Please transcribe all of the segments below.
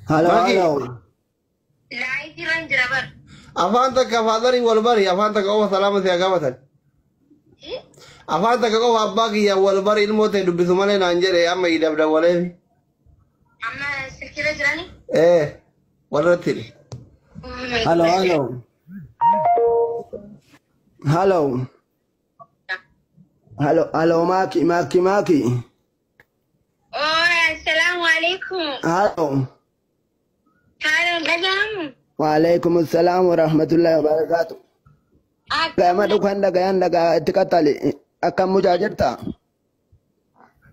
Halo, Maki. halo. لا يجرن جربر Afanta ka fadari walbari afanta ka owa salama siya gabatan. Afanta ka owa abbaki ya walbari ilmo te dubbisu malee naan jedhe amma idabda waleefi. أما سكرة جراني Warratti. Halo, halo. Halo. Halo, halo, Maki. السلام عليكم Halo. هذا الرجل Waalaikumsalam warahmatullahi wabarakatuh. Gaya madukan daga tikatali akan muja jirta.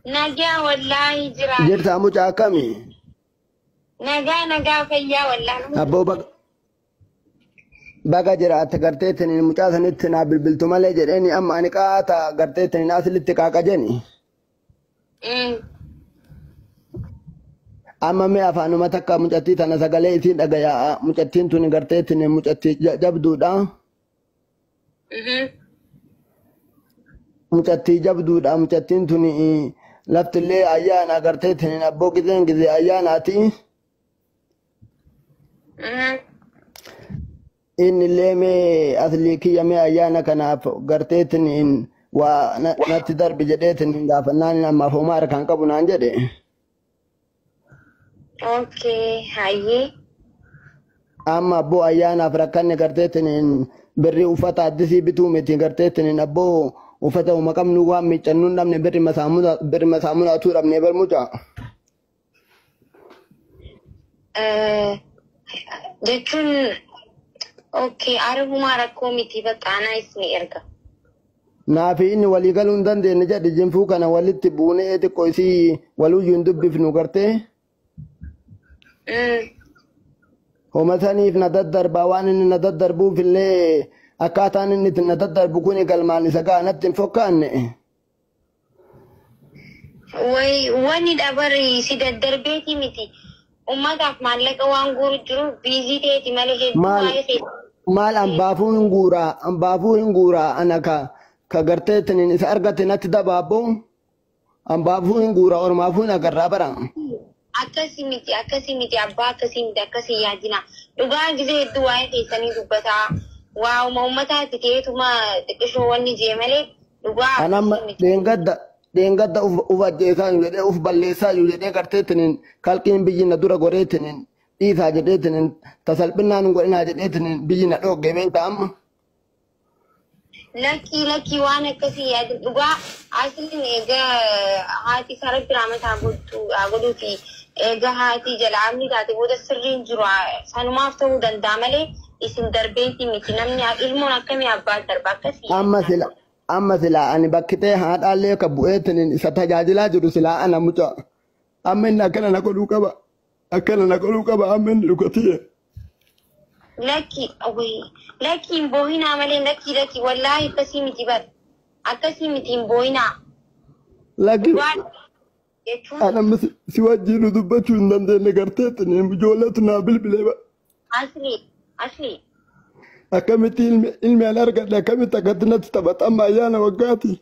نجا والله جرا Jirta muja kami. نجا فيا والله Abbo baga jira ta garteetani mucaa sanitti naa bilbiltu malee jedheeni amma ani qaata garteetani naa silitti qaaqajeni. Amma mee afaanuma takka mucattii tana sagalee isiin dhagayaa mucattiin tuni garteetini mucattii jabduudha. Mucattii jabduudha mucattiin tuni laftillee ayyaana garteetini abboo gizeen gizee ayyaanaati. Inni illee mee aslii kiyya mee ayyaana kanaaf garteetini waa natti darbi jedheetini gaafannaan ammaaf homaa harkaan qabu naan jedhe. اوكي هاي Amma abboo ayyaanaaf rakkanne garteetiniin birri uffata addisii bituu miti garteetiniin abboo uffata uma qabnu waan miiccannu hin dhabne birri masaamunaatuu dhabne barmuca. jechuun اوكي عربuma rakkoo miti bakka ana isni erga Naafi inni walii galuu hin dandeenye jedhe jinfuu kana walitti buunee xiqqoo isii waluyyuu hin dubbifnu gartee. Homa saniif na daddarbaa waan inni na daddarbuuf illee akkaataan inni itti na daddarbu kun galmaan isa ga'a natti hin fokkaanne. way wani dabari si daddarbeeti miti ummataaf maallaqa waan guuru jiru biizii ta'eeti malee hedduu Maal ambaafuu hin guuraa ana ka garteetiniin isa argate natti dabaaboo ambaafuu hin guuraa ormaafuu hin agarraa bara. akkasii miti abbaa akkasii miti akkasii yaadina dhugaa gisee hedduu waa'ee keessanii dubbataa waa'uma ummataatti ta'eetuma xiqqishoo wanni jee malee dhugaa Anamma dheengadda uf ajjeesaa yoo jedhee uf balleessaa yoo jedhee garteetiniin kalqiin biyyi na dura goreetiniin dhiisaa jedheetiniin tasalphinnaan godhinaa jedheetiniin biyyi na dhoogge beektaa amma. lakkii waan akkasii yaadin dhugaa asliin egaa haati isaa rabbi raamataa godhuu fi egaa haati jal'aabni taate booda sirriin jiru sanumaaf ta'uu danda'a malee isin darbeeti miti namni ilmoon akkamii abbaa darba akkasii. Amma silaa ani bakkitee haadhaallee ka bu'eetiniin isa tajaajilaa jiru silaa ana muca. Amma inni akkana na godhuu qaba amma inni dhugatiye. Lakki hin boohinaa malee lakki wallaahi akkasii miti bar akkasii miti hin boohinaa. Lakki ana si wajjin dubbachuu hin dandeenye garteetiniin ijoolleetu naa bilbilee ba. Asli. Akkamitti ilmi an argadhe akkamitti akkatti natti taphata amma ayyaana waggaati.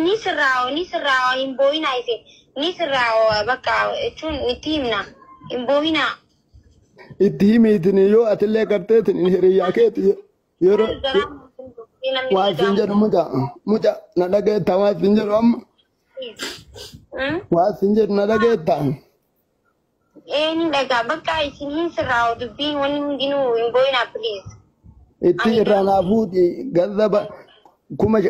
Ni sirraa hin boohinaa ise ni sirraa bakka jechuun itti himna hin boohinaa. Itti himiitin yoo atillee garteetin hiriyyaa keeti yeroo waa isin jedhu muca na dhageetta waa isin jedhu amma waa isin jedhu na dhageetta. Ni dhagaa bakka isin hin sirraa dubbiin wanni hundinuu hin boohinaa please. Itti irraa naa fuuti gazzaba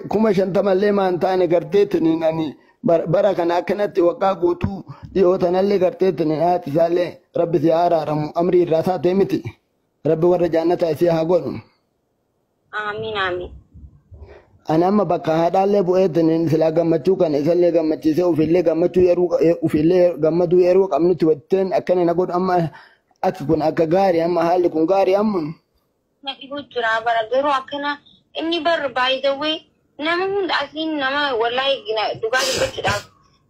kuma shantamallee maan taane garteetin ani bara kana akkanatti waggaa guutuu dhiyootanallee garteetin haati isaallee rabbi si araaramu amrii irraa taatee miti rabbi warra jaannataa isii haa godhu. Amiin. Ani amma bakka haadhaallee bu'eetin silaa gammachuu kana isallee gammachiisee ufillee gammaduu yeroo qabnutti watteen akkana na godhu amma akki kun akka gaarii amma haalli kun gaarii amma. Na dhibuu jira bara garuu akkana inni bar baay'ee nama hunda asiin nama wallaahi dhugaa dubbachuudhaaf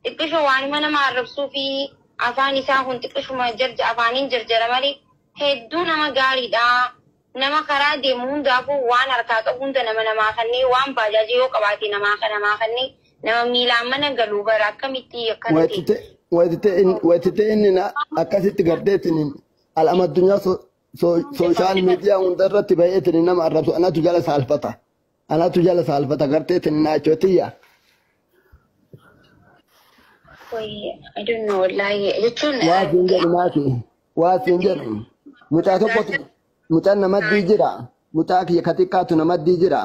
xiqqishoo waanuma nama arrabsuu fi afaan isaa kun xiqqishuma afaaniin jarjara malee hedduu nama gaariidha. Nama karaa deemu hundaafuu waan harkaa qabu hunda namaa kanneen waan baajaajii yoo qabaate namaa kanneen nama miilaan mana galuu bara akkamitti akkanatti. ويتتئن أكاسيت قردتني الأمر الدنيا سوشال ميديا وندرت بيتني نما الرسول أنا تجلس على الفتى أنا تجلس على الفتى قردتني ناچوتيا I don't know والله يتون واسنجر متاتوكو متانا مدي جرا متاكي يكتيكاتو نمدي جرا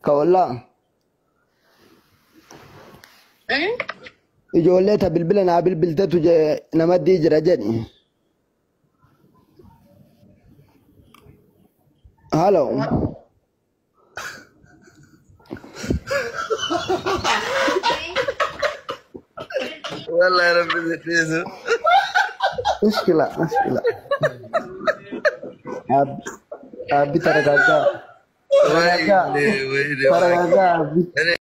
كولا ijoollee ta bilbila naa bilbiltetu namaddii jira jedhi halo والله ربي يحفظه مشكلة أبي ترى